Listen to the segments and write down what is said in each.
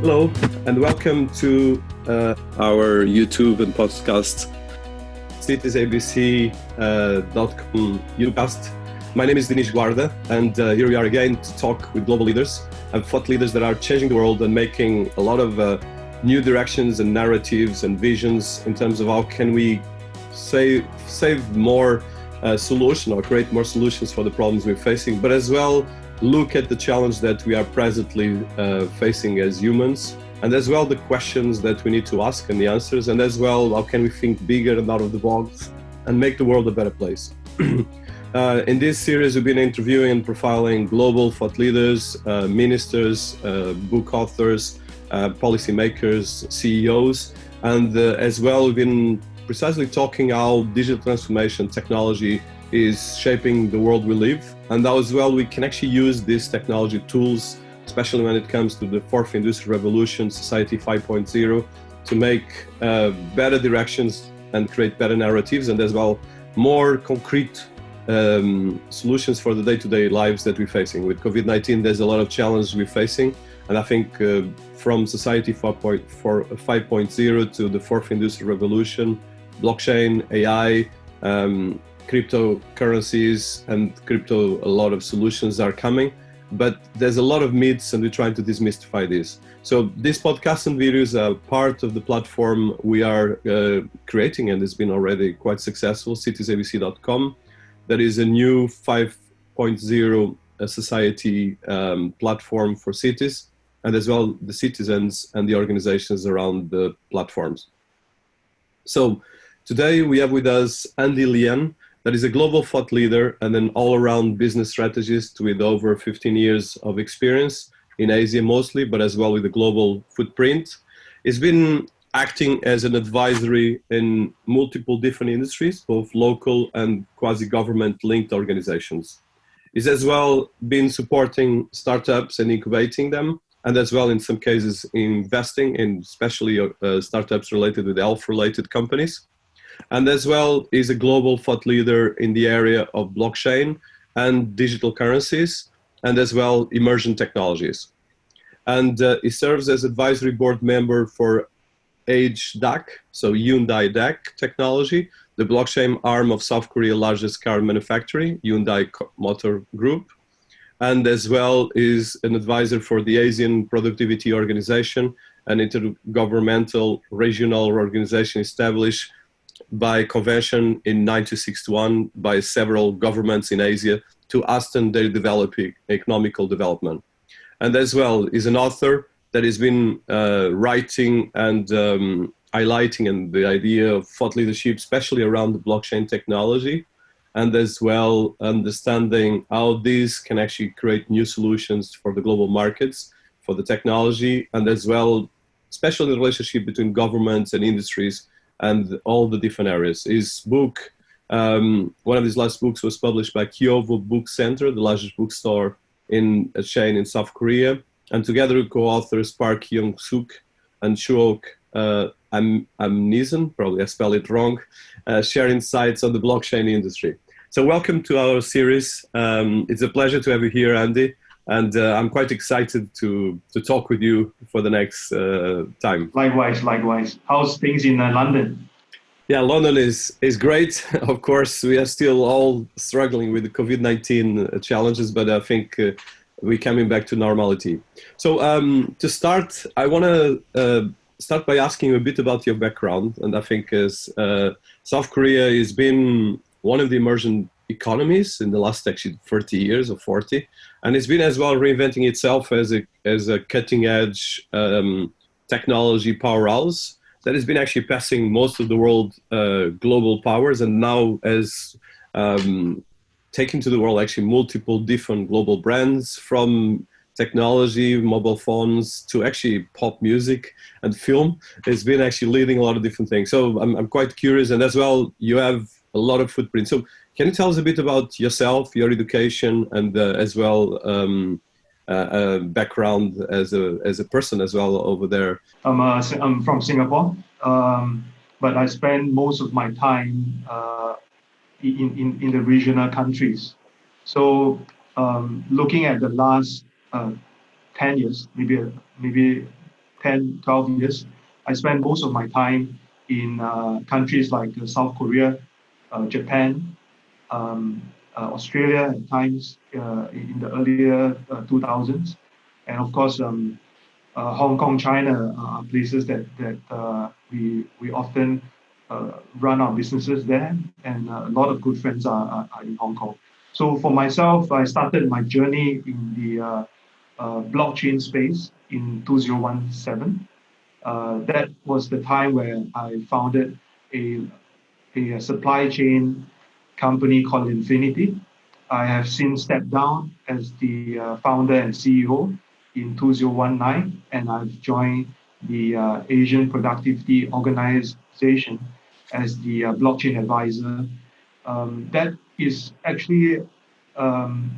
Hello, and welcome to our YouTube and podcast, citisabc.com Ucast. My name is Dinis Guarda, and here we are again to talk with global leaders and thought leaders that are changing the world and making a lot of new directions and narratives and visions in terms of how can we save more solution or create more solutions for the problems we're facing, but as well look at the challenge that we are presently facing as humans, and as well the questions that we need to ask and the answers, and as well how can we think bigger and out of the box and make the world a better place. In this series we've been interviewing and profiling global thought leaders, ministers, book authors, policymakers, CEOs, and as well we've been precisely talking how digital transformation technology is shaping the world we live, and how as well we can actually use these technology tools, especially when it comes to the fourth industrial revolution, society 5.0, to make better directions and create better narratives, and as well more concrete solutions for the day-to-day lives that we're facing. With COVID-19, there's a lot of challenges we're facing, and I think from society 5.0 to the fourth industrial revolution, blockchain, AI, cryptocurrencies and crypto, a lot of solutions are coming, but there's a lot of myths and we're trying to demystify this. So this podcast and videos are part of the platform we are creating, and it's been already quite successful, citisabc.com. That is a new 5.0 society platform for cities, and as well the citizens and the organizations around the platforms. So today we have with us Anndy Lian, that is a global thought leader and an all-around business strategist with over 15 years of experience in Asia mostly, but as well with a global footprint. He's been acting as an advisory in multiple different industries, both local and quasi-government linked organizations. He's as well been supporting startups and incubating them, and as well in some cases investing in especially startups related with health-related companies. And as well is a global thought leader in the area of blockchain and digital currencies, and as well emerging technologies. And he serves as advisory board member for HDAC, so Hyundai DAC technology, the blockchain arm of South Korea's largest car manufacturer, Hyundai Motor Group. And as well is an advisor for the Asean Productivity Organization, an Inter-Governmental regional organization established by convention in 1961 by several governments in Asia to hasten their developing economical development. And as well is an author that has been writing and highlighting and the idea of thought leadership, especially around the blockchain technology, and as well understanding how these can actually create new solutions for the global markets, for the technology, and as well, especially the relationship between governments and industries and all the different areas. His book, one of his last books was published by Kyovo Book Center, the largest bookstore in Asean in South Korea. And together with co-authors Park Hyung-suk and Chuok Amnison, probably I spell it wrong, share insights on the blockchain industry. So welcome to our series. It's a pleasure to have you here, Andy. And I'm quite excited to talk with you for the next time. Likewise. How's things in London? Yeah, London is great. Of course, we are still all struggling with the COVID-19 challenges, but I think we're coming back to normality. So to start, I want to start by asking you a bit about your background. And I think as South Korea has been one of the emerging economies in the last actually 30 years or 40, and it's been as well reinventing itself as a cutting edge technology powerhouse that has been actually passing most of the world global powers, and now as taking to the world actually multiple different global brands, from technology, mobile phones, to actually pop music and film. It's been actually leading a lot of different things. So I'm quite curious, and as well you have a lot of footprint. So can you tell us a bit about yourself, your education, and as well background as a person as well over there? I'm from Singapore, but I spend most of my time in the regional countries. So looking at the last 10 years, maybe 10, 12 years, I spent most of my time in countries like South Korea, Japan, Australia at times in the earlier 2000s, and of course Hong Kong, China are places that we often run our businesses there, and a lot of good friends are in Hong Kong. So for myself, I started my journey in the blockchain space in 2017. That was the time where I founded a supply chain company called Linfinity. I have since stepped down as the founder and CEO in 2019, and I've joined the Asian Productivity Organization as the blockchain advisor. That is actually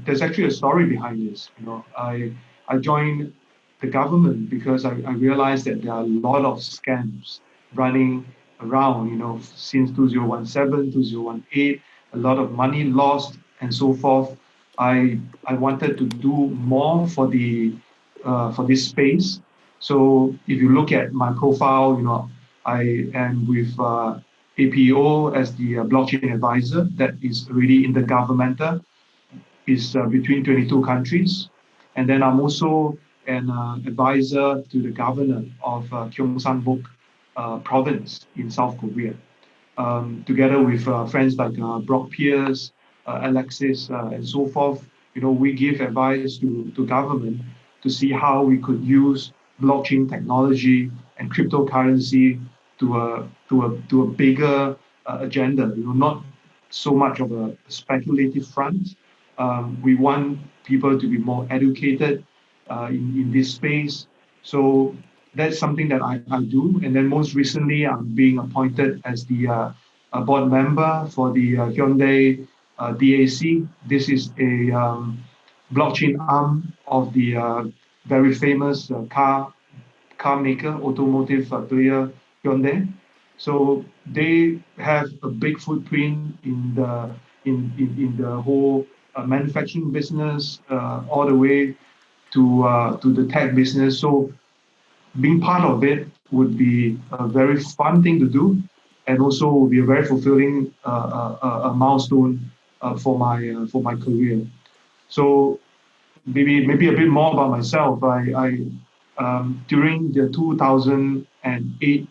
there's actually a story behind this. I joined the government because I realized that there are a lot of scams running around. Since 2017, 2018, a lot of money lost and so forth. I wanted to do more for this space. So if you look at my profile, I am with APO as the blockchain advisor that is really Inter-Governmental, is between 22 countries. And then I'm also an advisor to the governor of Gyeongsangbuk province in South Korea, together with friends like Brock Pierce, Alexis, and so forth. We give advice to government to see how we could use blockchain technology and cryptocurrency to a bigger agenda. Not so much of a speculative front. We want people to be more educated in this space. So that's something that I do. And then most recently, I'm being appointed as the board member for the Hyundai DAC. This is a blockchain arm of the very famous car maker, automotive player Hyundai. So they have a big footprint in the whole manufacturing business, all the way to the tech business. So being part of it would be a very fun thing to do, and also will be a very fulfilling a milestone for my career. So maybe a bit more about myself. I during the 2008,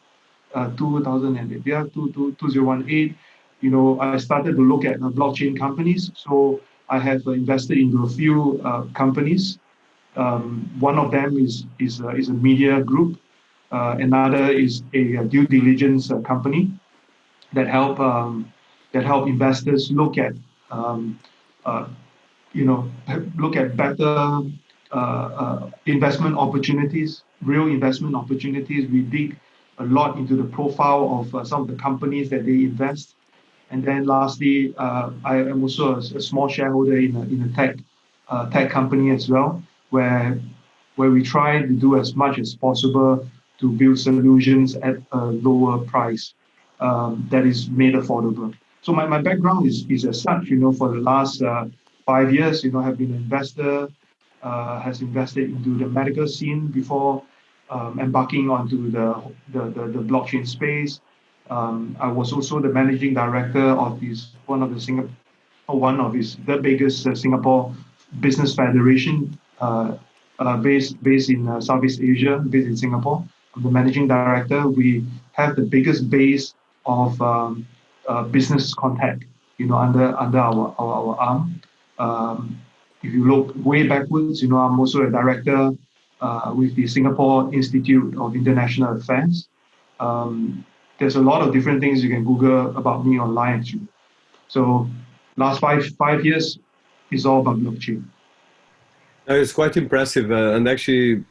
2018, I started to look at blockchain companies. So I have invested into a few companies. One of them is a media group. Another is a due diligence company that help investors look at better investment opportunities, real investment opportunities. We dig a lot into the profile of some of the companies that they invest. And then lastly, I am also a small shareholder in a tech company as well, where we try to do as much as possible to build solutions at a lower price that is made affordable. So my background is as such. For the last 5 years, have been an investor, has invested into the medical scene before embarking onto the blockchain space. I was also the managing director of the biggest Singapore business federation, based in Southeast Asia, based in Singapore. I'm the managing director. We have the biggest base of business contact, under our arm. If you look way backwards, I'm also a director with the Singapore Institute of International Affairs. There's a lot of different things you can Google about me online, actually. So last five years is all about blockchain. It's quite impressive, and actually,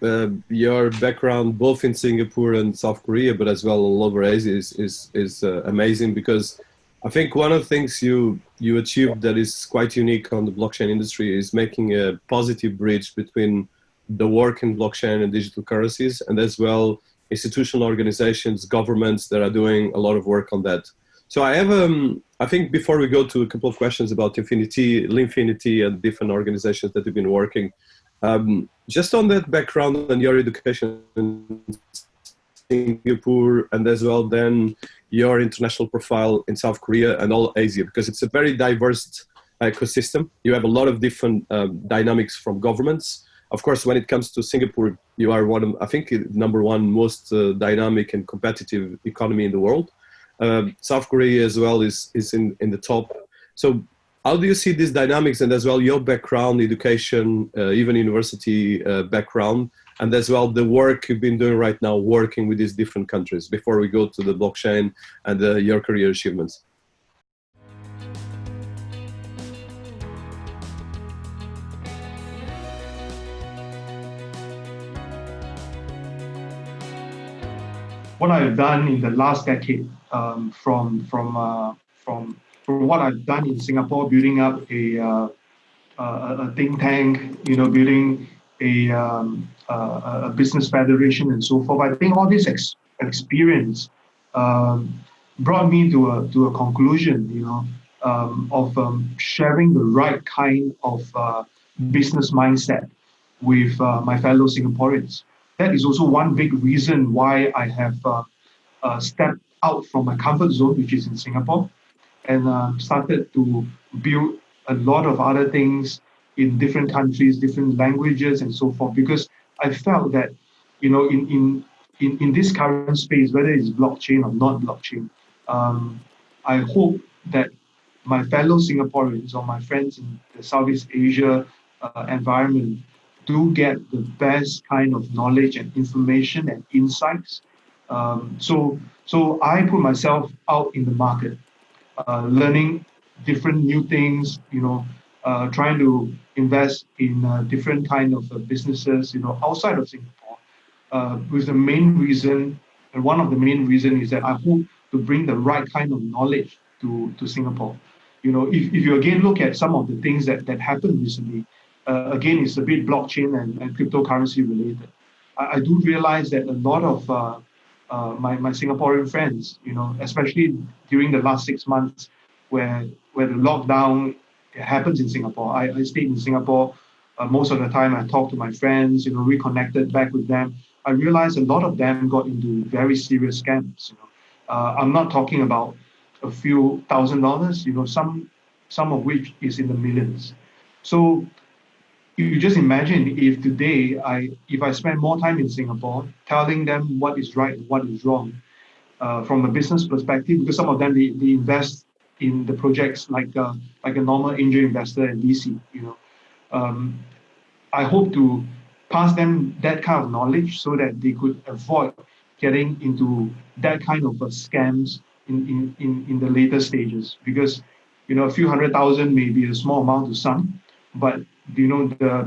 your background both in Singapore and South Korea, but as well all over Asia, is amazing, because I think one of the things you achieved that is quite unique on the blockchain industry is making a positive bridge between the work in blockchain and digital currencies, and as well institutional organizations, governments that are doing a lot of work on that. So I have, I think before we go to a couple of questions about Linfinity and different organizations that have been working, Just on that background and your education in Singapore, and as well then your international profile in South Korea and all Asia, because it's a very diverse ecosystem. You have a lot of different dynamics from governments. Of course, when it comes to Singapore, you are one of, I think, number one most dynamic and competitive economy in the world. South Korea as well is in the top. So how do you see these dynamics, and as well your background, education, even university background, and as well the work you've been doing right now, working with these different countries, before we go to the blockchain and your career achievements? What I've done in the last decade, from what I've done in Singapore, building up a think tank, building a business federation and so forth. I think all this experience brought me to a conclusion, of sharing the right kind of business mindset with my fellow Singaporeans. That is also one big reason why I have stepped out from my comfort zone, which is in Singapore, and started to build a lot of other things in different countries, different languages, and so forth. Because I felt that, in this current space, whether it's blockchain or not blockchain, I hope that my fellow Singaporeans or my friends in the Southeast Asia environment do get the best kind of knowledge and information and insights. So I put myself out in the market, learning different new things, trying to invest in different kind of businesses, outside of Singapore, with the main reason, and one of the main reason is that I hope to bring the right kind of knowledge to Singapore. If you again look at some of the things that happened recently, again, it's a bit blockchain and cryptocurrency related. I do realize that a lot of my Singaporean friends, especially during the last 6 months, where the lockdown happens in Singapore. I stayed in Singapore most of the time. I talked to my friends, reconnected back with them. I realized a lot of them got into very serious scams. I'm not talking about a few $1,000s, some of which is in the millions. So you just imagine if today if I spend more time in Singapore telling them what is right and what is wrong, from a business perspective, because some of them they invest in the projects like a normal angel investor and VC. I hope to pass them that kind of knowledge so that they could avoid getting into that kind of scams in the later stages. Because a few 100,000 may be a small amount to some, but the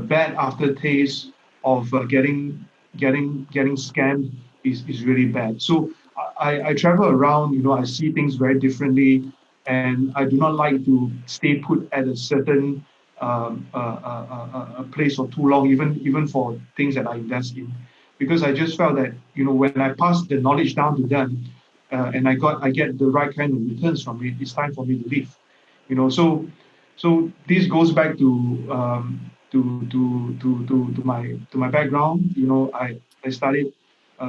bad aftertaste of getting scammed is really bad. So I travel around, I see things very differently, and I do not like to stay put at a certain a place for too long, even for things that I invest in, because I just felt that when I pass the knowledge down to them, and I get the right kind of returns from it, it's time for me to leave. So this goes back to my background. I studied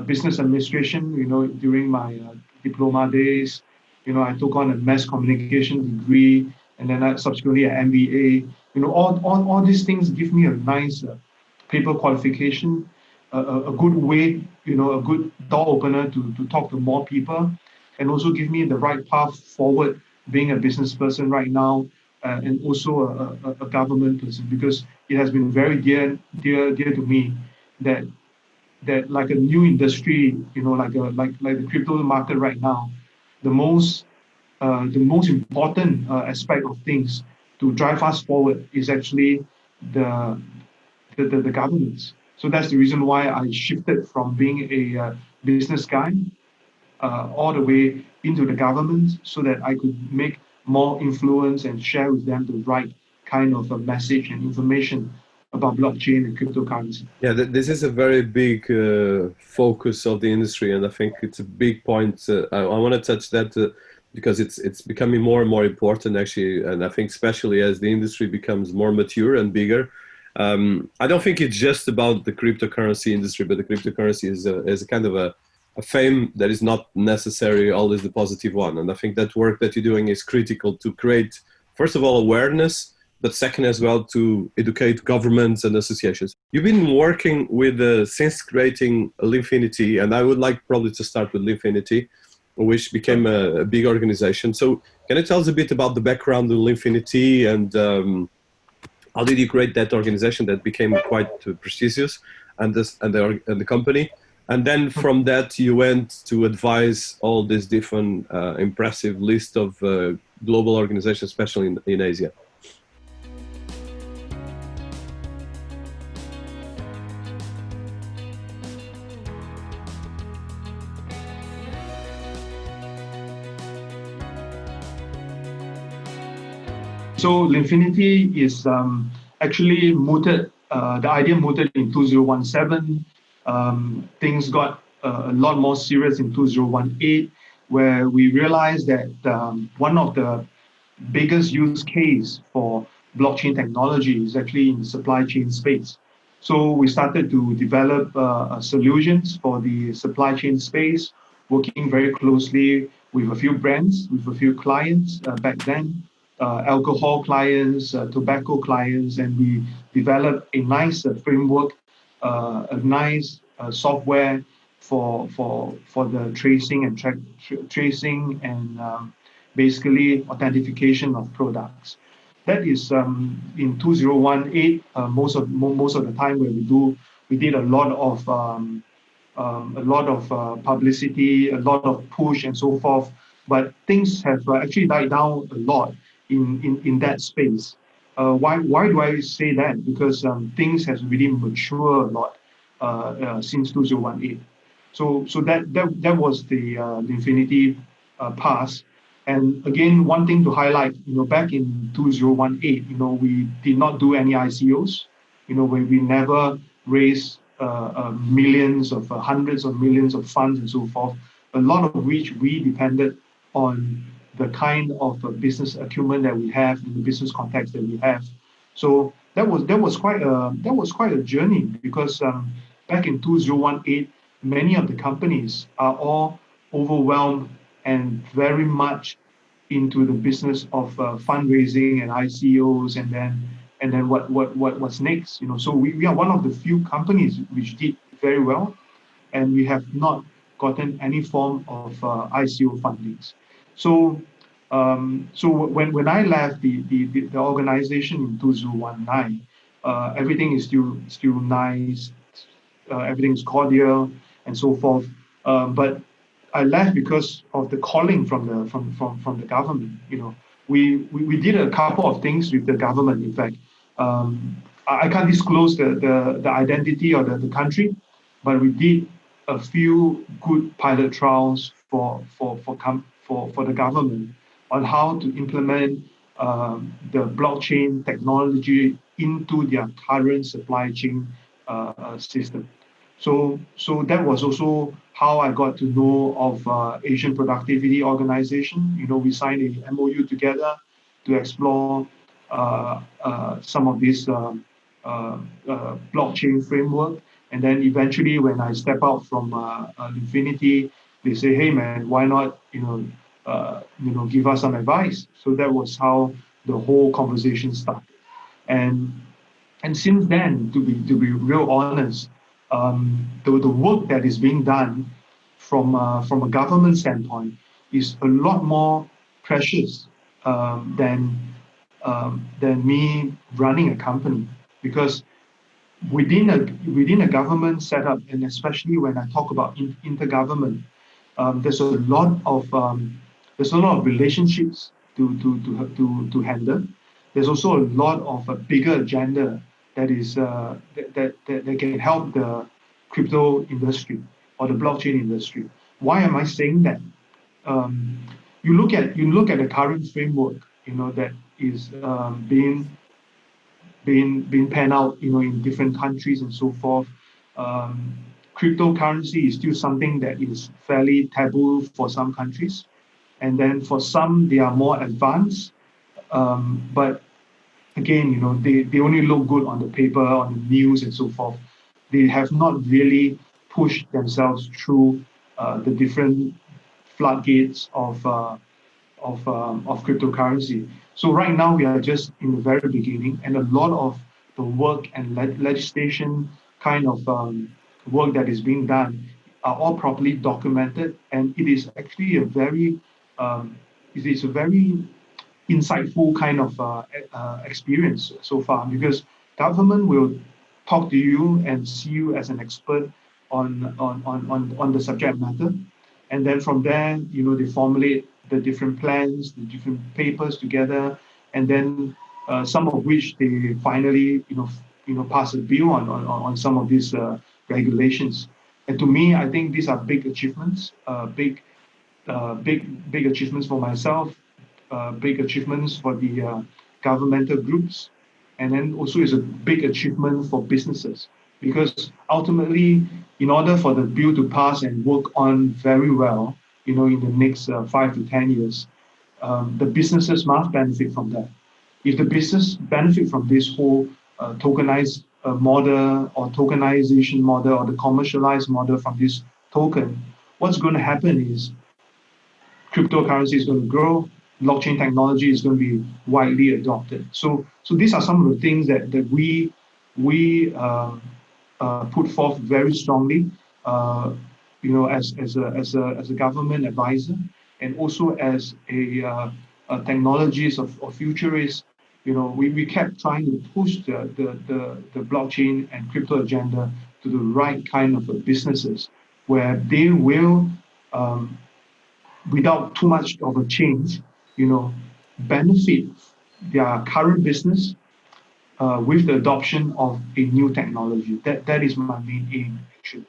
business administration. During my diploma days, I took on a mass communication degree, and then subsequently an MBA. All these things give me a nice paper qualification, a good way, a good door opener to talk to more people, and also give me the right path forward being a business person right now, and also a government person, because it has been very dear to me that like a new industry, like the crypto market right now, the most important aspect of things to drive us forward is actually the governments. So that's the reason why I shifted from being a business guy all the way into the government, so that I could make more influence and share with them the right kind of a message and information about blockchain and cryptocurrency. Yeah, this is a very big focus of the industry, and I think it's a big point. I want to touch that because it's becoming more and more important, actually, and I think especially as the industry becomes more mature and bigger, I don't think it's just about the cryptocurrency industry, but the cryptocurrency is a kind of a fame that is not necessarily always the positive one. And I think that work that you're doing is critical to create, first of all, awareness, but second as well to educate governments and associations. You've been working with since creating Linfinity, and I would like probably to start with Linfinity, which became a big organization. So can you tell us a bit about the background of Linfinity and how did you create that organization that became quite prestigious and the company? And then from that, you went to advise all this different impressive list of global organizations, especially in Asia. So Linfinity is actually mooted, the idea mooted in 2017. Things got a lot more serious in 2018, where we realized that one of the biggest use case for blockchain technology is actually in the supply chain space. So we started to develop solutions for the supply chain space, working very closely with a few brands, with a few clients back then, alcohol clients, tobacco clients, and we developed a nice framework, a nice software for the tracing and tracing and basically authentication of products. That is in 2018. Most of the time where we did a lot of publicity, a lot of push and so forth. But things have actually died down a lot in that space. Why do I say that? Because things has really matured a lot since 2018. So that was the Linfinity past. And again, one thing to highlight, back in 2018, we did not do any ICOs. We never raised millions of hundreds of millions of funds and so forth. A lot of which we depended on the kind of business acumen that we have in the business context that we have. So that was quite a journey, because back in 2018, many of the companies are all overwhelmed and very much into the business of fundraising and ICOs, and then what's next. So we are one of the few companies which did very well, and we have not gotten any form of ICO fundings. So when I left the organization in 2019, everything is still nice, everything is cordial and so forth. But I left because of the calling from the government. We did a couple of things with the government. In fact, I can't disclose the identity or the country, but we did a few good pilot trials for the government on how to implement the blockchain technology into their current supply chain system. So that was also how I got to know of Asian Productivity Organization. We signed a MOU together to explore some of this blockchain framework. And then eventually, when I step out from Linfinity, they say, "Hey man, why not give us some advice?" So that was how the whole conversation started. And since then, to be real honest, the work that is being done from a government standpoint is a lot more precious than me running a company, because within a government setup, and especially when I talk about intergovernment, there's a lot of relationships to handle. There's also a lot of a bigger agenda that is that can help the crypto industry or the blockchain industry. Why am I saying that? You look at the current framework, that is being panned out, in different countries and so forth. Cryptocurrency is still something that is fairly taboo for some countries, and then for some they are more advanced. But again, they only look good on the paper, on the news, and so forth. They have not really pushed themselves through the different floodgates of cryptocurrency. So right now we are just in the very beginning, and a lot of the work and legislation kind of work that is being done are all properly documented, and it is actually um, it is a very insightful kind of experience so far, because government will talk to you and see you as an expert on the subject matter, and then from there, they formulate the different plans, the different papers together, and then some of which they finally pass a bill on some of these regulations. And to me, I think these are big achievements, big achievements for myself, big achievements for the governmental groups, and then also is a big achievement for businesses, because ultimately, in order for the bill to pass and work on very well, in the next 5 to 10 years, the businesses must benefit from that. If the business benefit from this whole tokenized model or tokenization model or the commercialized model from this token, what's going to happen is cryptocurrency is going to grow, blockchain technology is going to be widely adopted. So these are some of the things that we put forth very strongly, as a government advisor, and also as a technologist or futurist. We kept trying to push the blockchain and crypto agenda to the right kind of businesses, where they will without too much of a change, benefit their current business with the adoption of a new technology. That is my main aim, actually.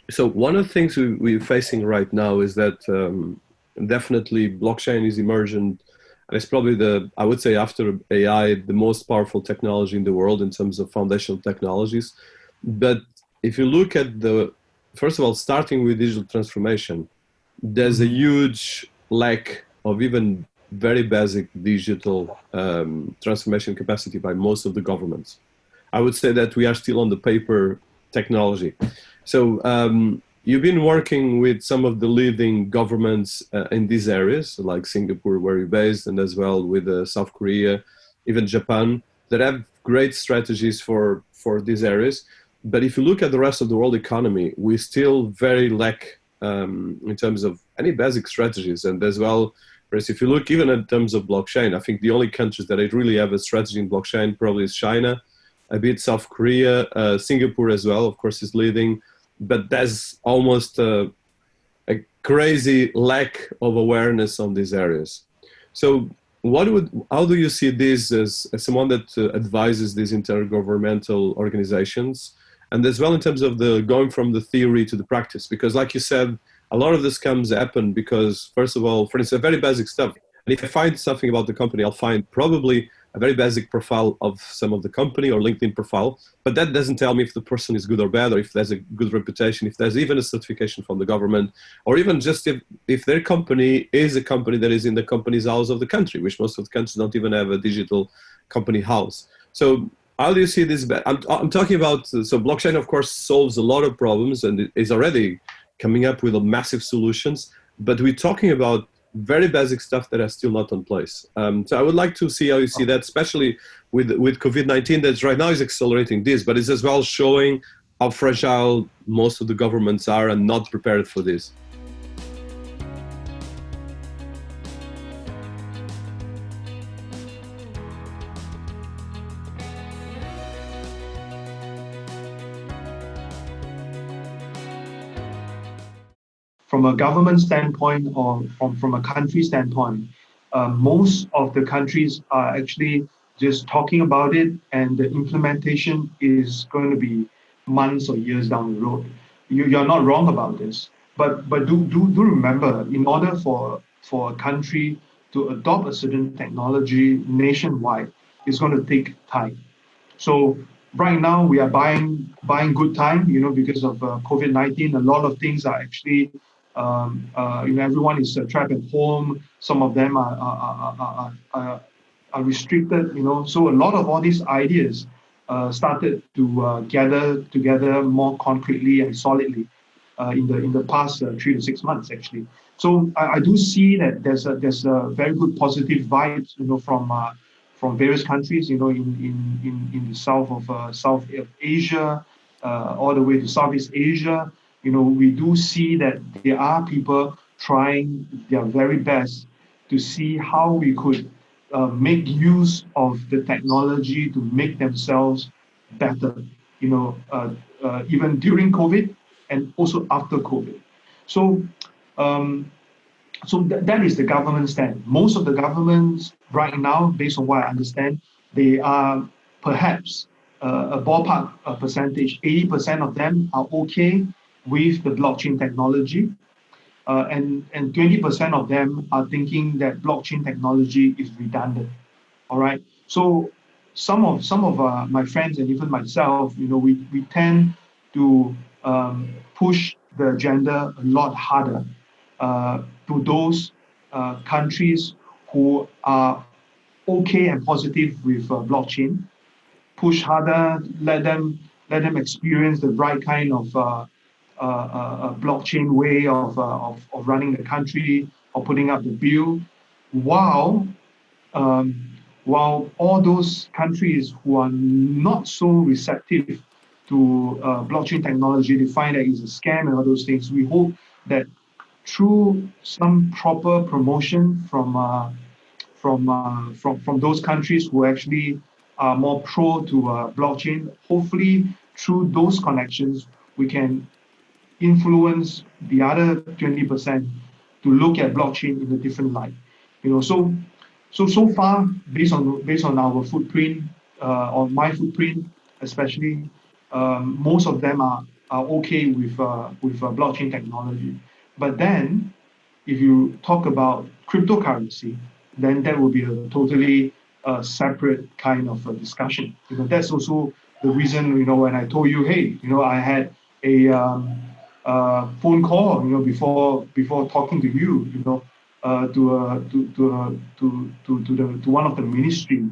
So one of the things we're facing right now is that definitely blockchain is emergent, and it's probably I would say after AI, the most powerful technology in the world in terms of foundational technologies. But if you look at first of all, starting with digital transformation, there's a huge lack of even very basic digital transformation capacity by most of the governments. I would say that we are still on the paper technology. So you've been working with some of the leading governments in these areas, like Singapore, where you're based, and as well with South Korea, even Japan, that have great strategies for these areas. But if you look at the rest of the world economy, we still very lack in terms of any basic strategies. And as well, whereas if you look even in terms of blockchain, I think the only countries that really have a strategy in blockchain probably is China, a bit South Korea, Singapore as well, of course, is leading. But there's almost a crazy lack of awareness on these areas. So how do you see this as someone that advises these intergovernmental organizations? And as well in terms of going from the theory to the practice, because like you said, a lot of this happen because, first of all, for instance, very basic stuff. And if I find something about the company, I'll find probably a very basic profile of some of the company or LinkedIn profile, but that doesn't tell me if the person is good or bad, or if there's a good reputation, if there's even a certification from the government, or even just if their company is a company that is in the company's house of the country, which most of the countries don't even have a digital company house. So how do you see this? I'm talking about, so blockchain, of course, solves a lot of problems and is already coming up with massive solutions, but we're talking about very basic stuff that are still not in place. So I would like to see how you see that, especially with COVID-19, that right now is accelerating this, but it's as well showing how fragile most of the governments are and not prepared for this. From a government standpoint or from a country standpoint, most of the countries are actually just talking about it, and the implementation is going to be months or years down the road. You're not wrong about this, but do remember, in order for a country to adopt a certain technology nationwide, it's going to take time. So right now we are buying good time, because of COVID-19. A lot of things are actually, everyone is trapped at home. Some of them are are restricted, so a lot of all these ideas started to gather together more concretely and solidly in the past 3 to 6 months, actually. So I do see that there's a very good positive vibes, from various countries, in the South of Asia, all the way to Southeast Asia. We do see that there are people trying their very best to see how we could make use of the technology to make themselves better, even during COVID and also after COVID. So, um, that is the government stand. Most of the governments right now, based on what I understand, they are perhaps a ballpark percentage, 80% of them are okay with the blockchain technology, and 20% of them are thinking that blockchain technology is redundant. All right. So some of my friends and even myself, we tend to push the agenda a lot harder to those countries who are okay and positive with blockchain. Push harder, let them experience the right kind of blockchain way of running the country or putting up the bill, while um, while all those countries who are not so receptive to blockchain technology, they find that it's a scam and all those things. We hope that through some proper promotion from those countries who actually are more pro to blockchain, hopefully through those connections, we can influence the other 20% to look at blockchain in a different light. So far, based on our footprint, on my footprint especially, most of them are okay with blockchain technology. But then, if you talk about cryptocurrency, then that will be a totally separate kind of a discussion. That's also the reason, when I told you, hey, I had a phone call, before talking to you, to one of the ministry,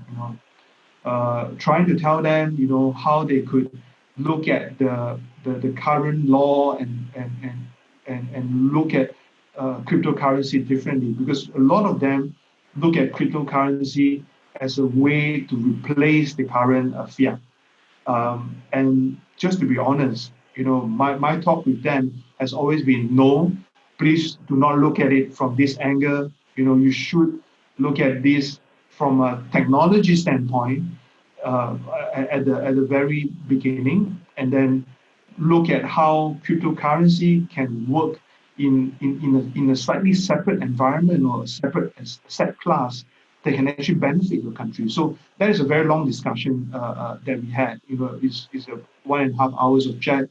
trying to tell them, how they could look at the current law and look at cryptocurrency differently, because a lot of them look at cryptocurrency as a way to replace the current fiat. And just to be honest, my talk with them has always been, no, please do not look at it from this angle. You should look at this from a technology standpoint at the very beginning, and then look at how cryptocurrency can work in a slightly separate environment or a separate asset class that can actually benefit your country. So that is a very long discussion that we had. It's a 1.5 hours of chat,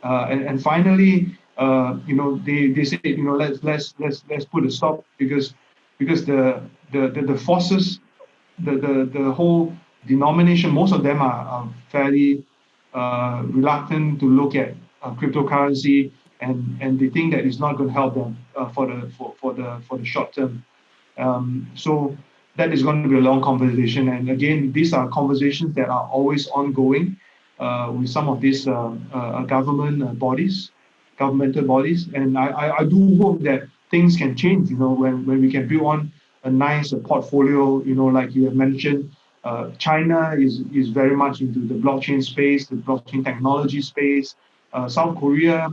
and finally, they said, let's put a stop, because the forces, the whole denomination, most of them are fairly reluctant to look at cryptocurrency, and they think that it's not going to help them for the short term. So that is going to be a long conversation. And again, these are conversations that are always ongoing with some of these governmental bodies. And I do hope that things can change, when we can build on a nice portfolio, like you have mentioned. China is very much into the blockchain space, the blockchain technology space. South Korea,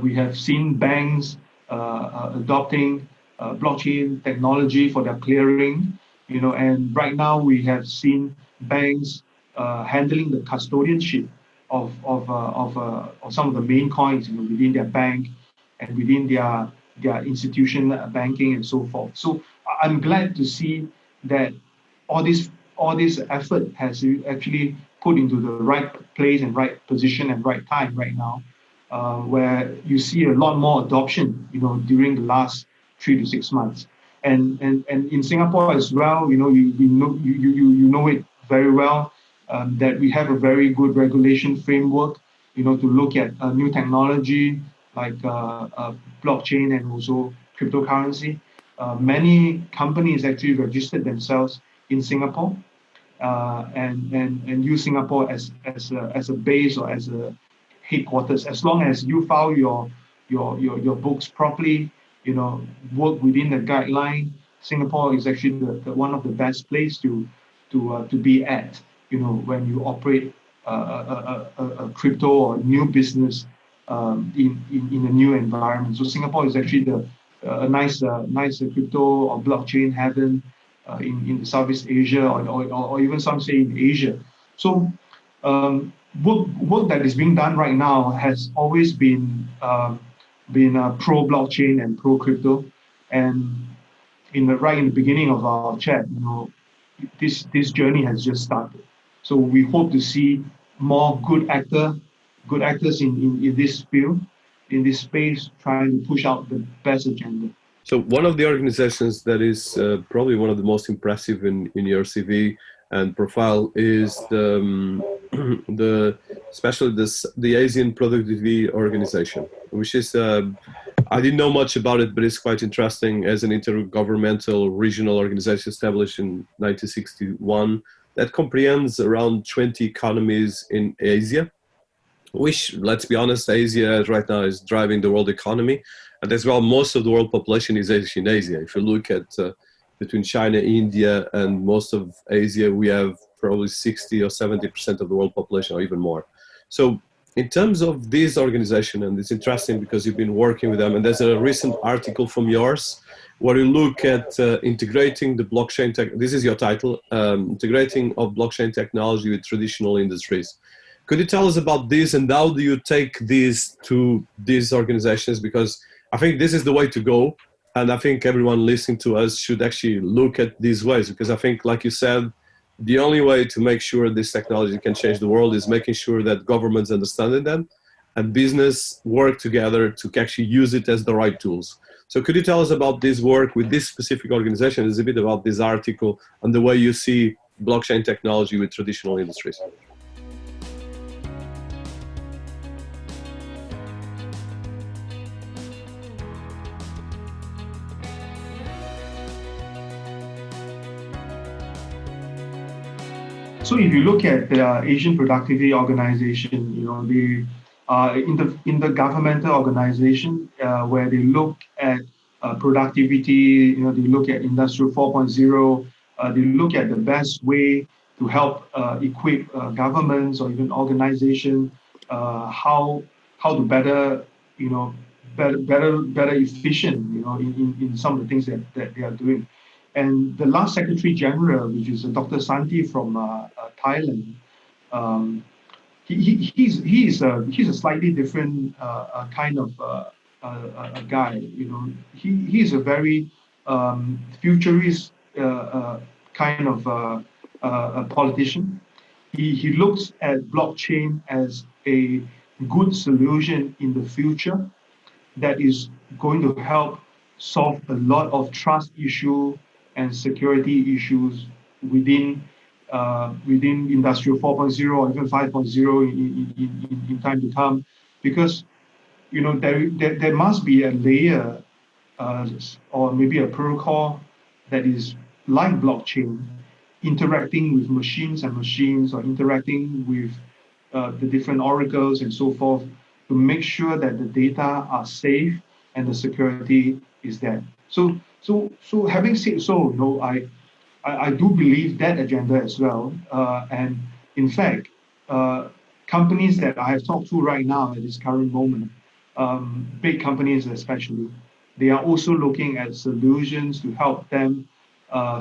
we have seen banks adopting blockchain technology for their clearing, and right now we have seen banks handling the custodianship of some of the main coins, within their bank and within their institution banking and so forth. So I'm glad to see that all this effort has actually put into the right place and right position and right time right now, where you see a lot more adoption, during the last 3 to 6 months, and in Singapore as well, you know it very well, that we have a very good regulation framework, to look at new technology like blockchain and also cryptocurrency. many companies actually registered themselves in Singapore and use Singapore as a base or as a headquarters. As long as you file your books properly, work within the guideline, Singapore is actually the one of the best place to be at. When you operate a crypto or new business in a new environment. So Singapore is actually a nice crypto or blockchain heaven in Southeast Asia or even some say in Asia. So work that is being done right now has always been pro blockchain and pro crypto, and right in the beginning of our chat, this journey has just started. So we hope to see more good actors in this field, in this space, trying to push out the best agenda. So one of the organizations that is probably one of the most impressive in your CV and profile is especially the Asian Productivity Organization, which is I didn't know much about it, but it's quite interesting as an inter-governmental regional organization established in 1961 that comprehends around 20 economies in Asia, which, let's be honest, Asia right now is driving the world economy. And as well, most of the world population is in Asia. If you look at between China, India, and most of Asia, we have probably 60 or 70% of the world population or even more. So in terms of this organization, and it's interesting because you've been working with them, and there's a recent article from yours where you look at integrating the blockchain tech. This is your title, integrating of blockchain technology with traditional industries. Could you tell us about this and how do you take this to these organizations? Because I think this is the way to go. And I think everyone listening to us should actually look at these ways, because I think, like you said, the only way to make sure this technology can change the world is making sure that governments understand them and business work together to actually use it as the right tools. So could you tell us about this work with this specific organization? It's a bit about this article and the way you see blockchain technology with traditional industries. So if you look at the Asian Productivity Organization, the Inter-Governmental organization where they look at productivity, they look at Industrial 4.0, they look at the best way to help equip governments or even organizations how to better efficient, in some of the things that they are doing. And the last Secretary General, which is Dr. Santi from Thailand, he's a slightly different kind of a guy. He's a very futurist kind of a politician. He looks at blockchain as a good solution in the future that is going to help solve a lot of trust issue and security issues within Industrial 4.0 or even 5.0 in time to come, because there must be a layer or maybe a protocol that is like blockchain, interacting with machines and machines, or interacting with the different oracles and so forth, to make sure that the data are safe and the security is there. So having said so, I do believe that agenda as well. And in fact, companies that I have talked to right now at this current moment, big companies especially, they are also looking at solutions to help them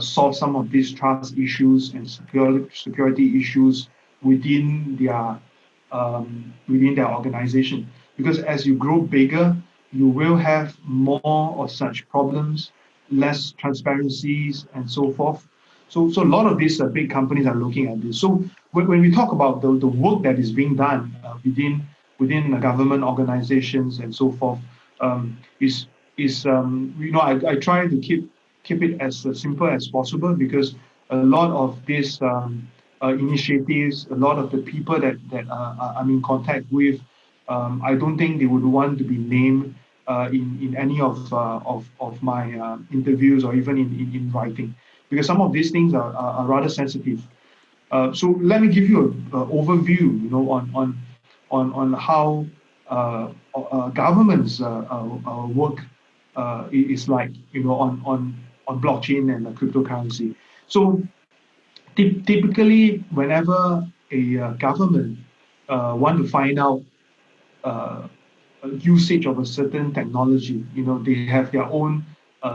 solve some of these trust issues and security issues within their organization. Because as you grow bigger, you will have more of such problems, less transparencies, and so forth. So a lot of these big companies are looking at this. So when we talk about the work that is being done within the government organizations and so forth, I try to keep it as simple as possible, because a lot of these initiatives, a lot of the people that I'm in contact with, I don't think they would want to be named in any of my interviews or even in writing, because some of these things are rather sensitive. So let me give you an overview, on how governments work is like, on blockchain and cryptocurrency. So typically, whenever a government want to find out usage of a certain technology, they have their own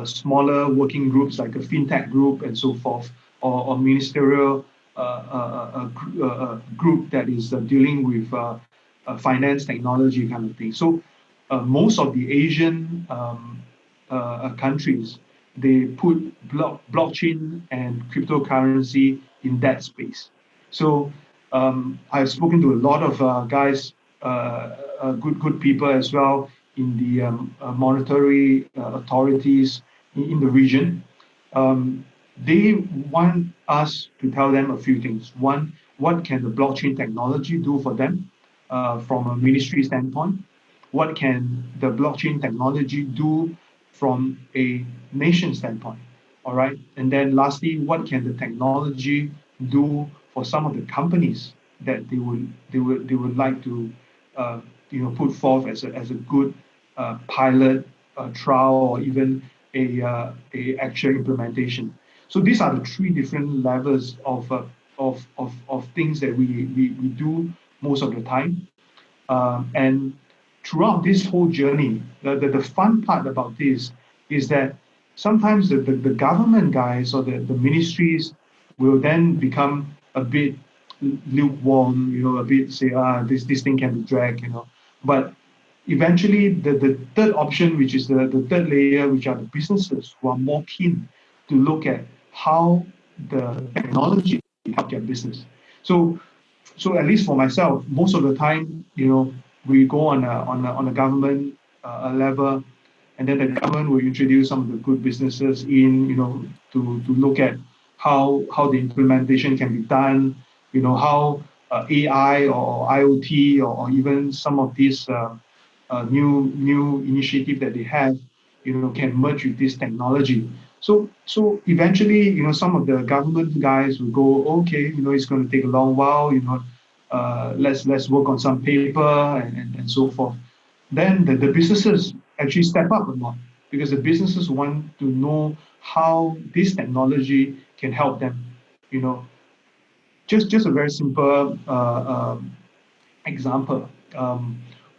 smaller working groups like a fintech group and so forth, or ministerial group that is dealing with finance technology kind of thing. So most of the Asian countries, they put blockchain and cryptocurrency in that space. So I've spoken to a lot of guys, good people as well in the monetary authorities in the region. They want us to tell them a few things. One, what can the blockchain technology do for them from a ministry standpoint? What can the blockchain technology do from a nation standpoint? All right. And then lastly, what can the technology do for some of the companies that they would like to put forth as a good pilot trial, or even a actual implementation. So these are the three different levels of things that we do most of the time. And throughout this whole journey, the fun part about this is that sometimes the government guys or the ministries will then become a bit lukewarm, a bit say, this thing can be dragged, But eventually, the third option, which is the third layer, which are the businesses who are more keen to look at how the technology help their business. So at least for myself, most of the time, we go on a government level, and then the government will introduce some of the good businesses in, to look at how the implementation can be done, how AI or IoT, or even some of these new initiative that they have, can merge with this technology. So eventually, some of the government guys will go, okay, it's going to take a long while, let's work on some paper and so forth. Then the businesses actually step up a lot, because the businesses want to know how this technology can help them. Just a very simple example.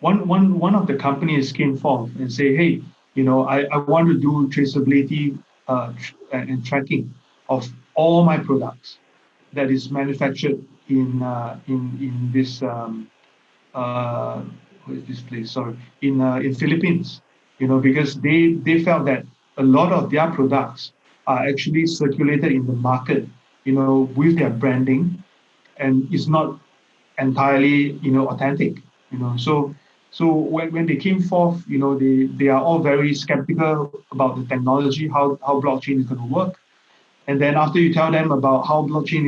One of the companies came forth and say, hey, I want to do traceability and tracking of all my products that is manufactured in this what is this place? Sorry, in Philippines. Because they felt that a lot of their products are actually circulated in the market, with their branding, and it's not entirely authentic. So when they came forth, they are all very skeptical about the technology, how blockchain is going to work. And then after you tell them about how blockchain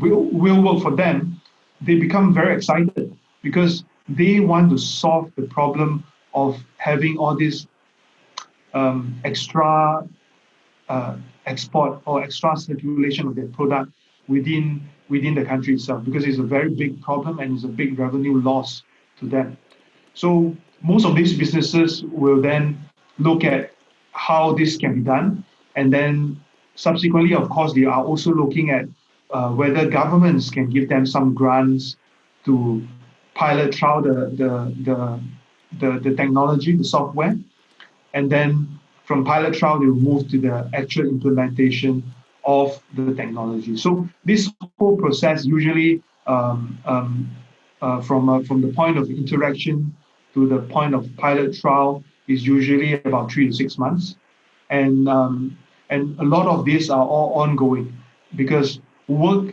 will work for them, they become very excited, because they want to solve the problem of having all this extra export or extra circulation of their product within the country itself, because it's a very big problem and it's a big revenue loss to them. So most of these businesses will then look at how this can be done, and then subsequently, of course, they are also looking at whether governments can give them some grants to pilot trial the technology, the software, and then from pilot trial, they will move to the actual implementation of the technology. So this whole process usually from the point of interaction to the point of pilot trial is usually about 3 to 6 months, and a lot of these are all ongoing, because work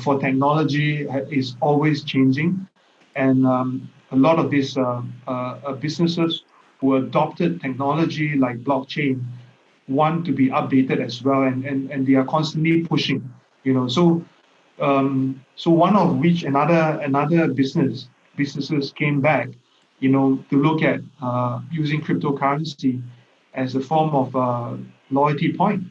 for technology is always changing, and a lot of these businesses who adopted technology like blockchain want to be updated as well, and they are constantly pushing. So one of which another businesses came back to look at using cryptocurrency as a form of loyalty point,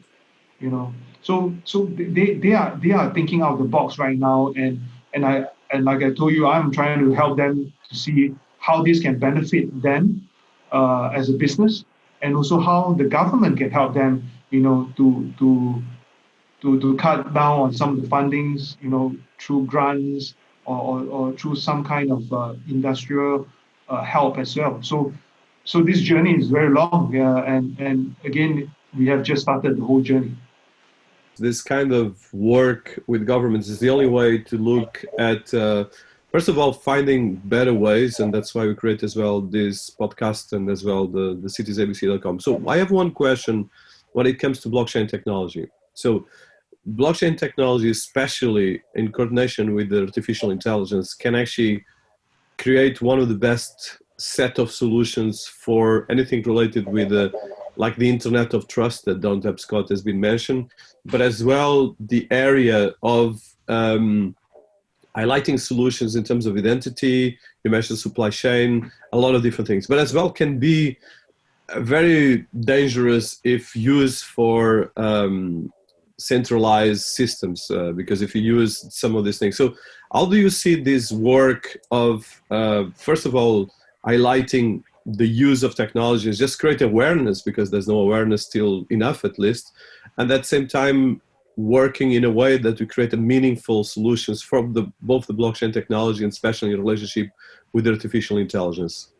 you know. So they are thinking out of the box right now, and like I told you, I'm trying to help them to see how this can benefit them as a business, and also how the government can help them, to cut down on some of the fundings, through grants or through some kind of industrial help as well. So this journey is very long, and again, we have just started the whole journey. This kind of work with governments is the only way to look at, first of all, finding better ways, and that's why we create as well this podcast and as well the citiesabc.com. So I have one question when it comes to blockchain technology. So blockchain technology, especially in coordination with the artificial intelligence, can actually create one of the best set of solutions for anything related with like the internet of trust that Don Scott has been mentioned, but as well the area of highlighting solutions in terms of identity. You mentioned supply chain, a lot of different things, but as well can be very dangerous if used for centralized systems, because if you use some of these things. So how do you see this work of, first of all, highlighting the use of technologies, just create awareness, because there's no awareness still enough at least, and at the same time working in a way that we create a meaningful solutions for both the blockchain technology and especially in relationship with artificial intelligence?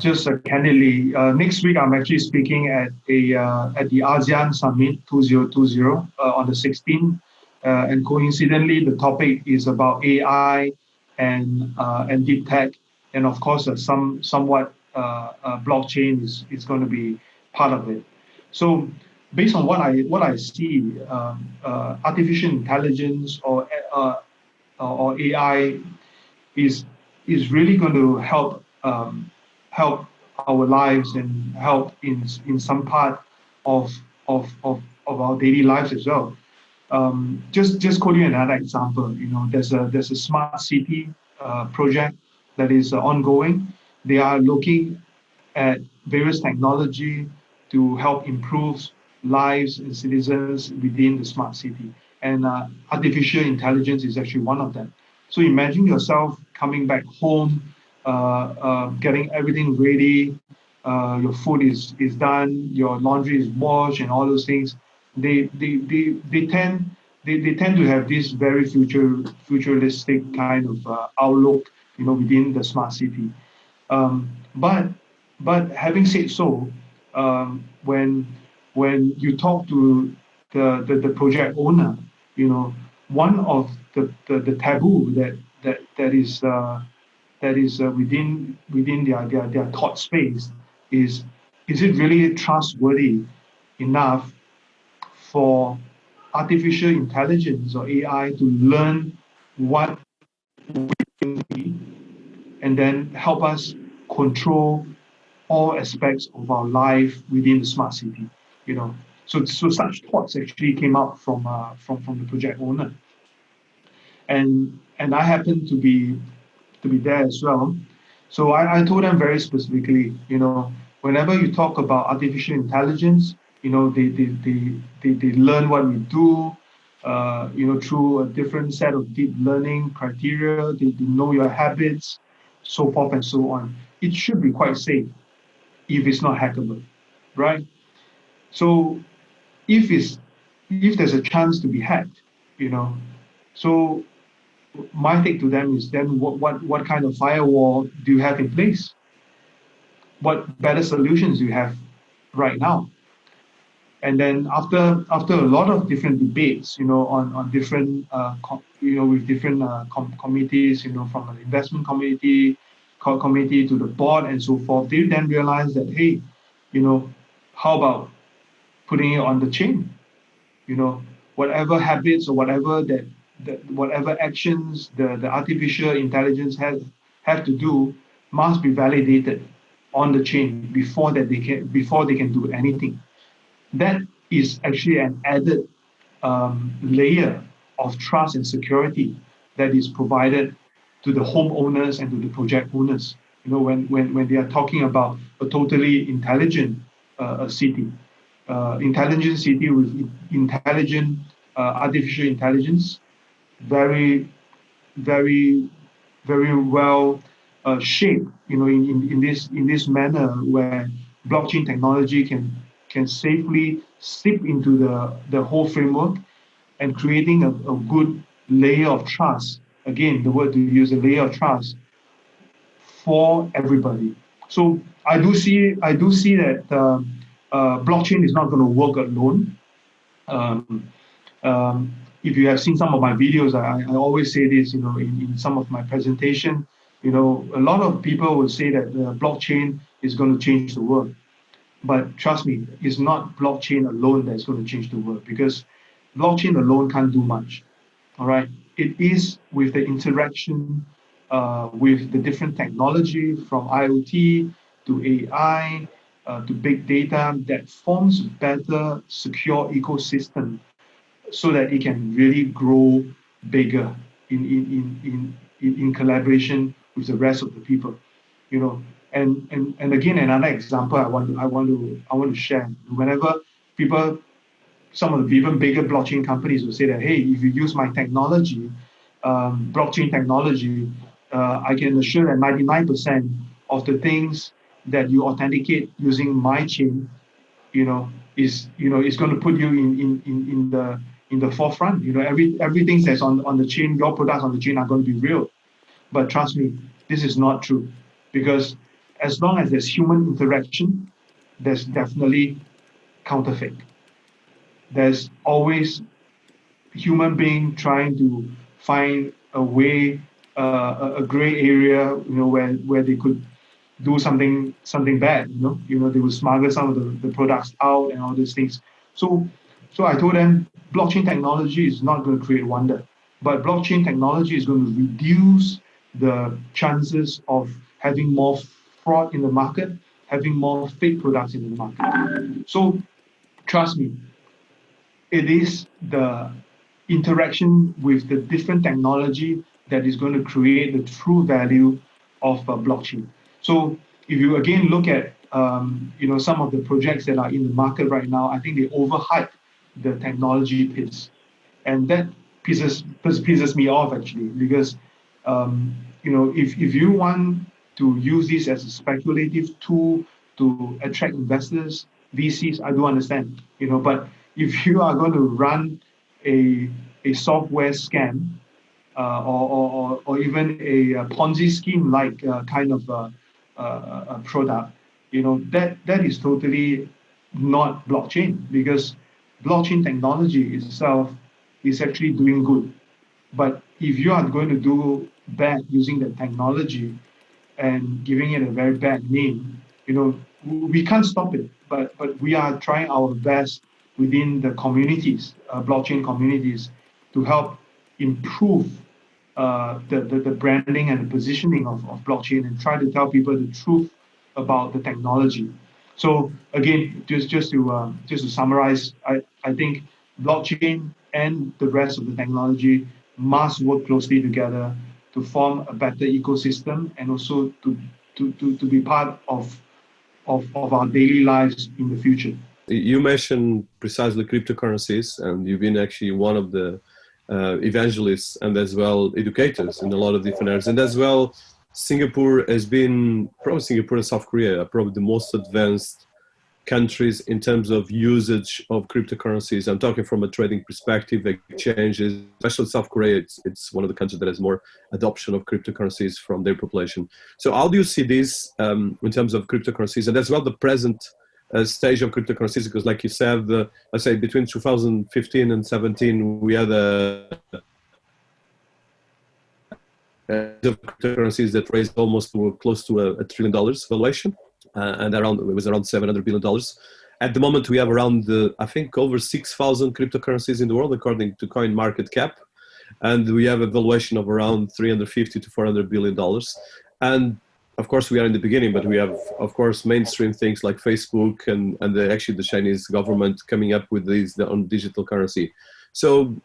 Just candidly, next week I'm actually speaking at the Asean Summit 2020 on the 16th, and coincidentally the topic is about AI and deep tech, and of course somewhat blockchain is going to be part of it. So based on what I see, artificial intelligence or AI is really going to help our lives and help in some part of our daily lives as well. Just quote you another example. There's a smart city project that is ongoing. They are looking at various technology to help improve lives and citizens within the smart city, and artificial intelligence is actually one of them. So imagine yourself coming back home, getting everything ready, your food is done, your laundry is washed, and all those things. They tend to have this very futuristic kind of outlook, within the smart city. But having said so, when you talk to the project owner, one of the taboo that is within their thought space is it really trustworthy enough for artificial intelligence or AI to learn what we need and then help us control all aspects of our life within the smart city? So such thoughts actually came out from the project owner, and I happen to be there as well. So I told them very specifically, whenever you talk about artificial intelligence, they learn what we do, through a different set of deep learning criteria. They know your habits, so forth and so on. It should be quite safe if it's not hackable, right? So if there's a chance to be hacked, so my take to them is then what kind of firewall do you have in place? What better solutions do you have right now? And then after a lot of different debates, on different with different committees, from the investment committee to the board and so forth, they then realized that, hey, how about putting it on the chain? Whatever habits or whatever actions the artificial intelligence have to do must be validated on the chain before they can do anything. That is actually an added layer of trust and security that is provided to the homeowners and to the project owners. When they are talking about a totally intelligent city, intelligent city with intelligent artificial intelligence, very, very, very well shaped, in this manner where blockchain technology can safely seep into the whole framework and creating a good layer of trust. Again, the word to use, a layer of trust for everybody. So I do see that blockchain is not going to work alone. Um, if you have seen some of my videos, I always say this, in some of my presentation, a lot of people will say that the blockchain is going to change the world. But trust me, it's not blockchain alone that's going to change the world, because blockchain alone can't do much. All right. It is with the interaction with the different technology from IoT to AI to big data that forms better, secure ecosystem so that it can really grow bigger in collaboration with the rest of the people. And again, another example I want to share. Whenever people, some of the even bigger blockchain companies will say that, hey, if you use my technology, blockchain technology, I can assure that 99% of the things that you authenticate using my chain, is going to put you in the forefront. Everything that's on the chain, your products on the chain are going to be real. But trust me, this is not true, because as long as there's human interaction, there's definitely counterfeit. There's always human being trying to find a way, a gray area, where they could do something bad. They will smuggle some of the products out and all these things. So I told them blockchain technology is not going to create wonder, but blockchain technology is going to reduce the chances of having more fraud in the market, having more fake products in the market. So trust me, it is the interaction with the different technology that is going to create the true value of blockchain. So if you again look at some of the projects that are in the market right now, I think they overhype the technology piece, and that pisses me off actually, because if you want to use this as a speculative tool to attract investors, VCs, I do understand, but if you are going to run a software scam, or even a Ponzi scheme like kind of a product, that is totally not blockchain, because blockchain technology itself is actually doing good. But if you are going to do bad using the technology and giving it a very bad name, we can't stop it. But we are trying our best within the communities, blockchain communities, to help improve the branding and the positioning of blockchain, and try to tell people the truth about the technology. So again, just to summarize, I think blockchain and the rest of the technology must work closely together to form a better ecosystem, and also to be part of our daily lives in the future. You mentioned precisely cryptocurrencies, and you've been actually one of the evangelists and as well educators in a lot of different areas. And as well, Singapore has been, probably Singapore and South Korea are probably the most advanced countries in terms of usage of cryptocurrencies. I'm talking from a trading perspective, exchanges, especially South Korea. It's one of the countries that has more adoption of cryptocurrencies from their population. So how do you see this in terms of cryptocurrencies, and as well the present stage of cryptocurrencies? Because like you said, I say between 2015 and 17, we had of cryptocurrencies that raised almost close to $1 trillion valuation, and it was around $700 billion. At the moment, we have around, I think, over 6,000 cryptocurrencies in the world, according to CoinMarketCap, and we have a valuation of around $350 to $400 billion. And of course, we are in the beginning, but we have, of course, mainstream things like Facebook and actually the Chinese government coming up with these on digital currency. So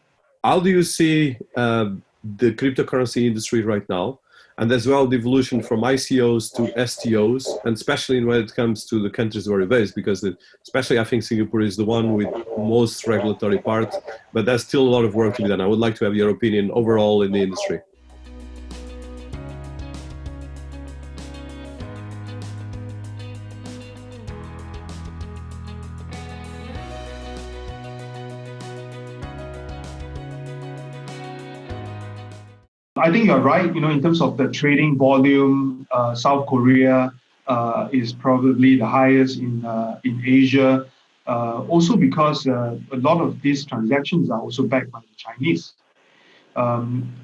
how do you see the cryptocurrency industry right now? And as well, the evolution from ICOs to STOs, and especially when it comes to the countries where you're based, because especially I think Singapore is the one with most regulatory part, but there's still a lot of work to be done. I would like to have your opinion overall in the industry. I think you're right. In terms of the trading volume, South Korea is probably the highest in Asia. Also because a lot of these transactions are also backed by the Chinese.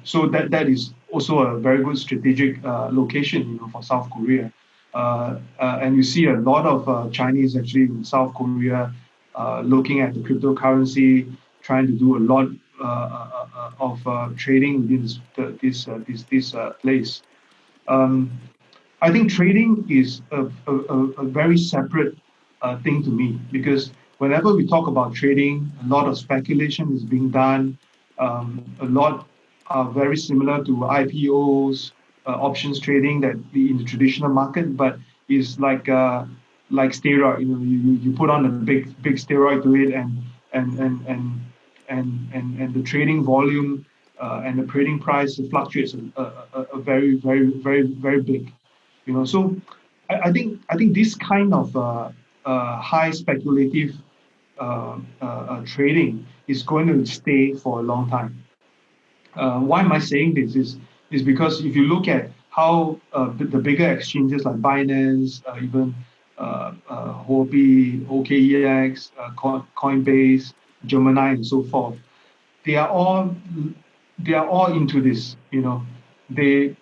So that is also a very good strategic location, for South Korea. And you see a lot of Chinese actually in South Korea looking at the cryptocurrency, trying to do a lot of trading within this place. I think trading is a very separate thing to me, because whenever we talk about trading, a lot of speculation is being done. A lot are very similar to IPOs, options trading that in the traditional market, but is like steroid. You put on a big steroid to it, and the trading volume and the trading price fluctuates a very big. So I think this kind of high speculative trading is going to stay for a long time. Why am I saying this? Is because if you look at how the bigger exchanges like Binance, even Huobi, OKEX, Coinbase, Gemini, and so forth, they are all into this. They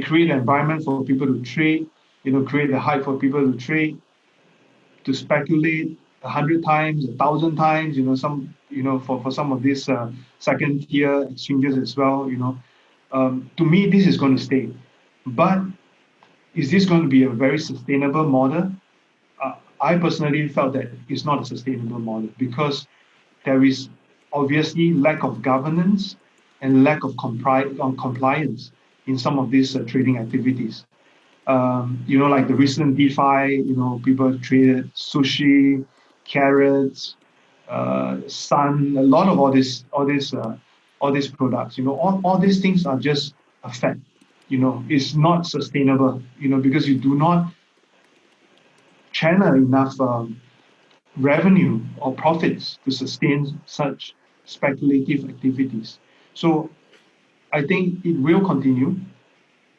create an environment for people to trade. Create the hype for people to trade, to speculate 100 times, 1,000 times. Some for some of these second tier exchanges as well. To me, this is going to stay, but is this going to be a very sustainable model? I personally felt that it's not a sustainable model, because there is obviously lack of governance and lack of compliance in some of these trading activities. Like the recent DeFi, people traded sushi, carrots, sun, a lot of all these products. All these things are just a fact. It's not sustainable. Because you do not channel enough revenue or profits to sustain such speculative activities. So I think it will continue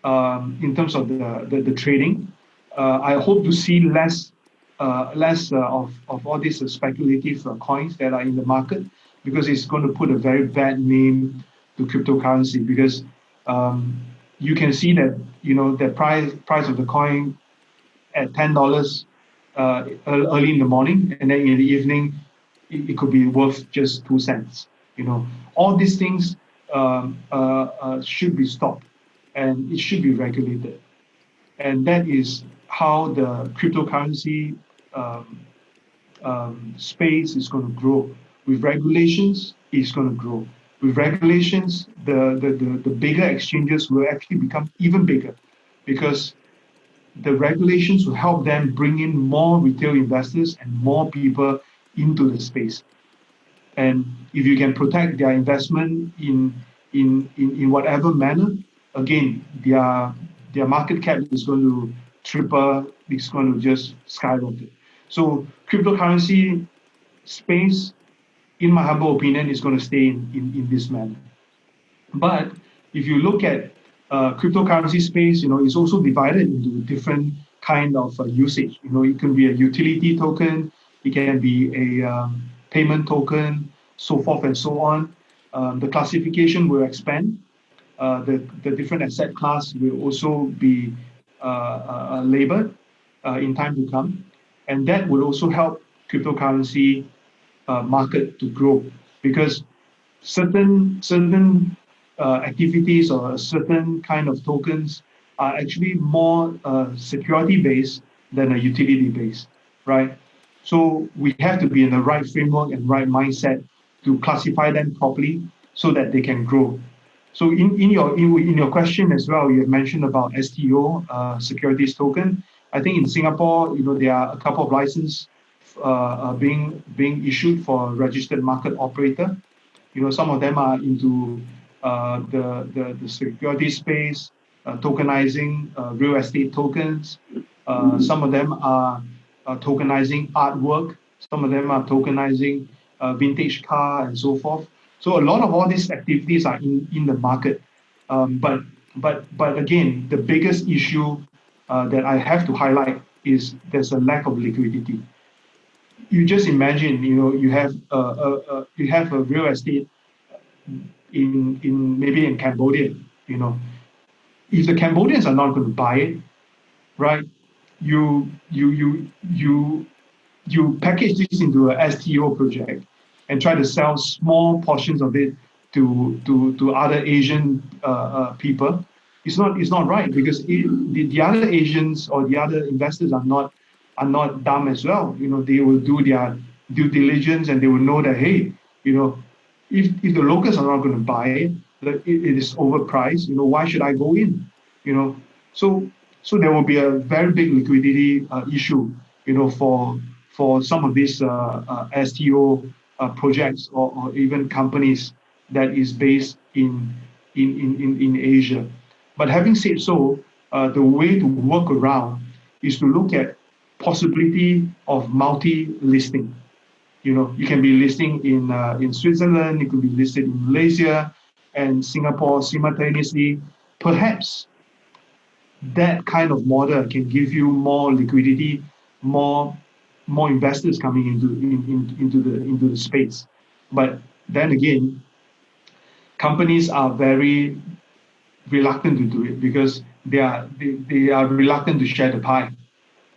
in terms of the trading. I hope to see less of all these speculative coins that are in the market, because it's going to put a very bad name to cryptocurrency. Because you can see that the price of the coin at $10 early in the morning, and then in the evening it could be worth just 2 cents. All these things should be stopped, and it should be regulated. And that is how the cryptocurrency space is going to grow. With regulations, it's going to grow. With regulations, the bigger exchanges will actually become even bigger, because the regulations will help them bring in more retail investors and more people into the space. And if you can protect their investment in whatever manner, again, their market cap is going to triple, it's going to just skyrocket. So cryptocurrency space, in my humble opinion, is going to stay in this manner. But if you look at cryptocurrency space, it's also divided into different kind of usage. It can be a utility token, it can be a payment token, so forth and so on. The classification will expand. The different asset class will also be labeled in time to come, and that will also help cryptocurrency market to grow, because certain activities or a certain kind of tokens are actually more security-based than a utility-based, right? So we have to be in the right framework and right mindset to classify them properly so that they can grow. So in your question as well, you have mentioned about STO, securities token. I think in Singapore, there are a couple of licenses being issued for registered market operator. Some of them are into the security space, tokenizing real estate tokens. Some of them are tokenizing artwork. Some of them are tokenizing vintage car and so forth. So a lot of all these activities are in the market. But again, the biggest issue that I have to highlight is there's a lack of liquidity. You just imagine, you have a real estate in maybe in Cambodia, if the Cambodians are not going to buy it, right? You package this into a STO project and try to sell small portions of it to other Asian people. It's not right, because the other Asians or the other investors are not dumb as well. They will do their due diligence, and they will know that, hey, if the locals are not going to buy it, it is overpriced. Why should I go in? So there will be a very big liquidity issue. For some of these STO projects or even companies that is based in Asia. But having said so, the way to work around is to look at possibility of multi-listing. You can be listing in Switzerland, you could be listed in Malaysia and Singapore simultaneously. Perhaps that kind of model can give you more liquidity, more investors coming into the space. But then again, companies are very reluctant to do it because they are reluctant to share the pie.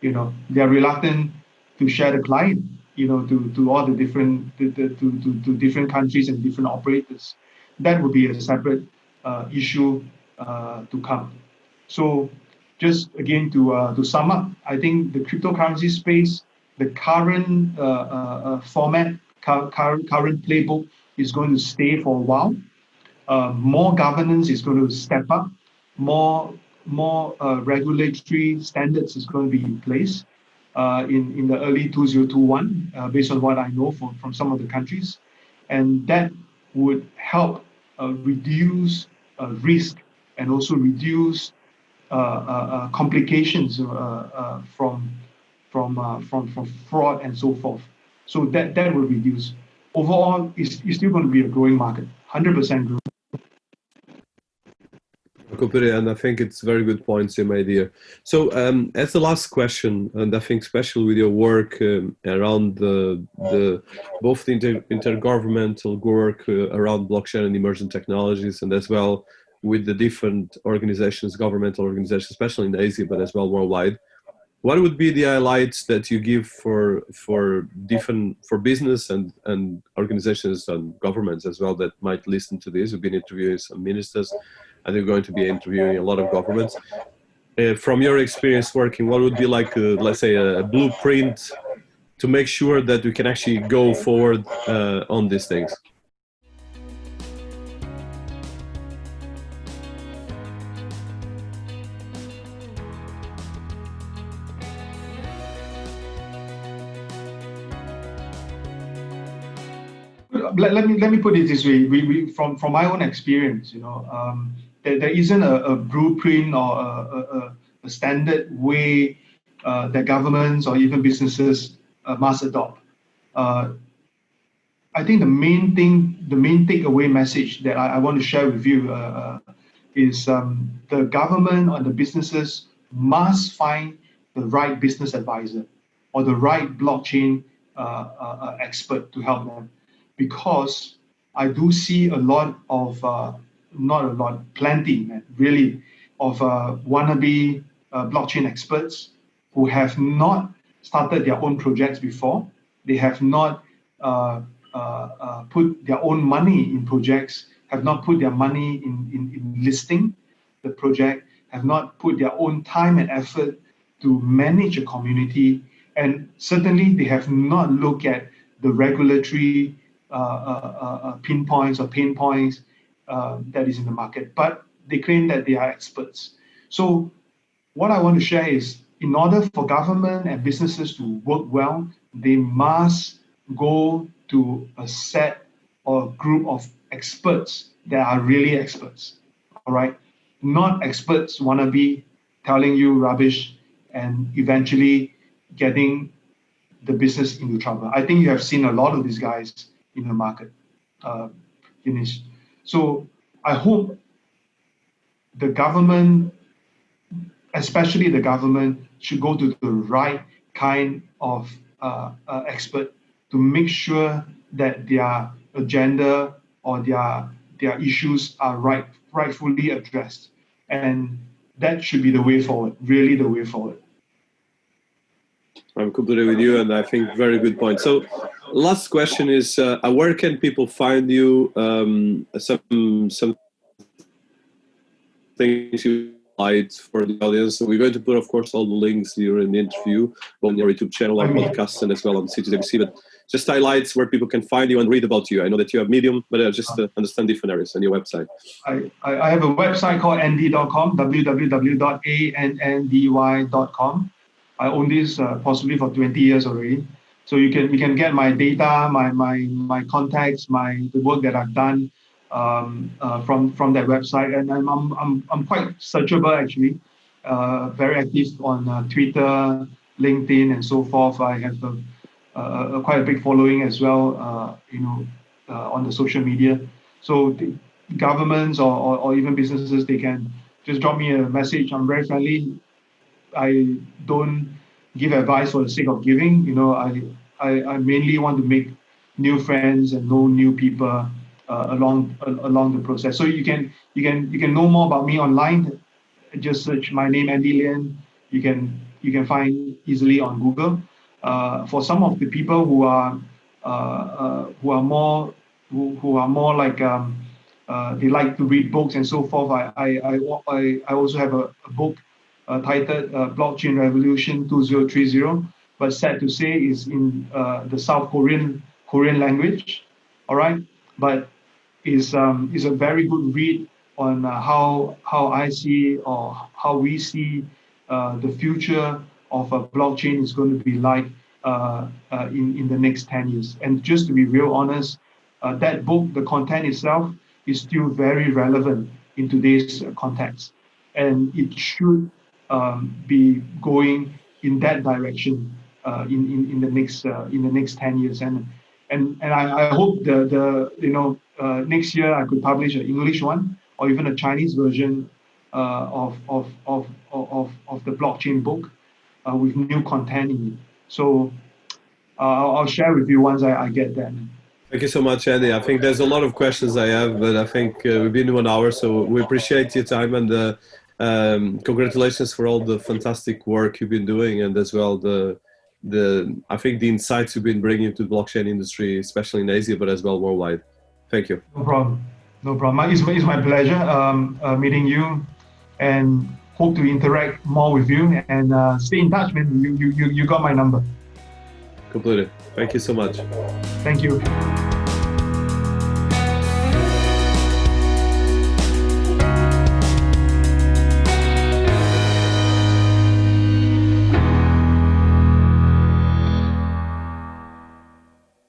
They are reluctant to share the client. To all the different to different countries and different operators. That would be a separate issue to come. So, just again to sum up, I think the cryptocurrency space, the current format, current playbook is going to stay for a while. More governance is going to step up. More regulatory standards is going to be in place in the early 2021, based on what I know from some of the countries, and that would help reduce risk and also reduce complications from fraud and so forth. So that will reduce. Overall, it's still going to be a growing market, 100% growth. Completely, and I think it's very good points you made here. So as the last question, and I think especially with your work around both the intergovernmental work around blockchain and emerging technologies, and as well with the different organizations, governmental organizations, especially in Asia, but as well worldwide, what would be the highlights that you give for business and organizations and governments as well that might listen to this? We've been interviewing some ministers, and they're going to be interviewing a lot of governments. From your experience working, what would be like, let's say, a blueprint to make sure that we can actually go forward on these things? Let me put it this way. From my own experience, there isn't a blueprint or a standard way that governments or even businesses must adopt. I think the main takeaway message that I want to share with you is the government or the businesses must find the right business advisor or the right blockchain expert to help them. Because I do see a lot of, not a lot, plenty, really, of wannabe blockchain experts who have not started their own projects before. They have not put their own money in projects, have not put their money in listing the project, have not put their own time and effort to manage a community, and certainly they have not looked at the regulatory pinpoints or pain points that is in the market, but they claim that they are experts. So what I want to share is, in order for government and businesses to work well, they must go to a set or a group of experts that are really experts, all right? Not experts wannabe telling you rubbish and eventually getting the business into trouble. I think you have seen a lot of these guys in the market, Dinis. So I hope the government, especially the government, should go to the right kind of expert to make sure that their agenda or their issues are rightfully addressed. And that should be the way forward, really the way forward. I'm completely with you, and I think very good point. So last question is, where can people find you? Some things you highlight for the audience. So we're going to put, of course, all the links here in the interview on your YouTube channel, our podcast, and as well on CTWC. But just highlights where people can find you and read about you. I know that you have Medium, but just understand different areas on your website. I have a website called andy.com, www.andy.com. I own this possibly for 20 years already. So you can get my data, my contacts, the work that I've done from that website, and I'm quite searchable actually. Very active on Twitter, LinkedIn, and so forth. I have quite a big following as well, on the social media. So the governments or even businesses, they can just drop me a message. I'm very friendly. I don't give advice for the sake of giving. I mainly want to make new friends and know new people along the process. So you can know more about me online. Just search my name, Anndy Lian. You can find easily on Google. For some of the people who are more like they like to read books and so forth, I also have a book titled Blockchain Revolution 2030, but sad to say is in the South Korean language, all right? But is a very good read on how I see or how we see the future of a blockchain is going to be like in the next 10 years. And just to be real honest, that book, the content itself, is still very relevant in today's context, and it should be going in that direction in the next 10 years. And I hope next year I could publish an English one or even a Chinese version of the blockchain book with new content in it. So I'll share with you once I get that. Thank you so much, Andy. I think there's a lot of questions I have, but I think we've been 1 hour, so we appreciate your time, and congratulations for all the fantastic work you've been doing, and as well I think the insights you've been bringing to the blockchain industry, especially in Asia, but as well worldwide. Thank you. No problem. It's my pleasure meeting you, and hope to interact more with you, and stay in touch, man. You got my number. Completely. Thank you so much. Thank you.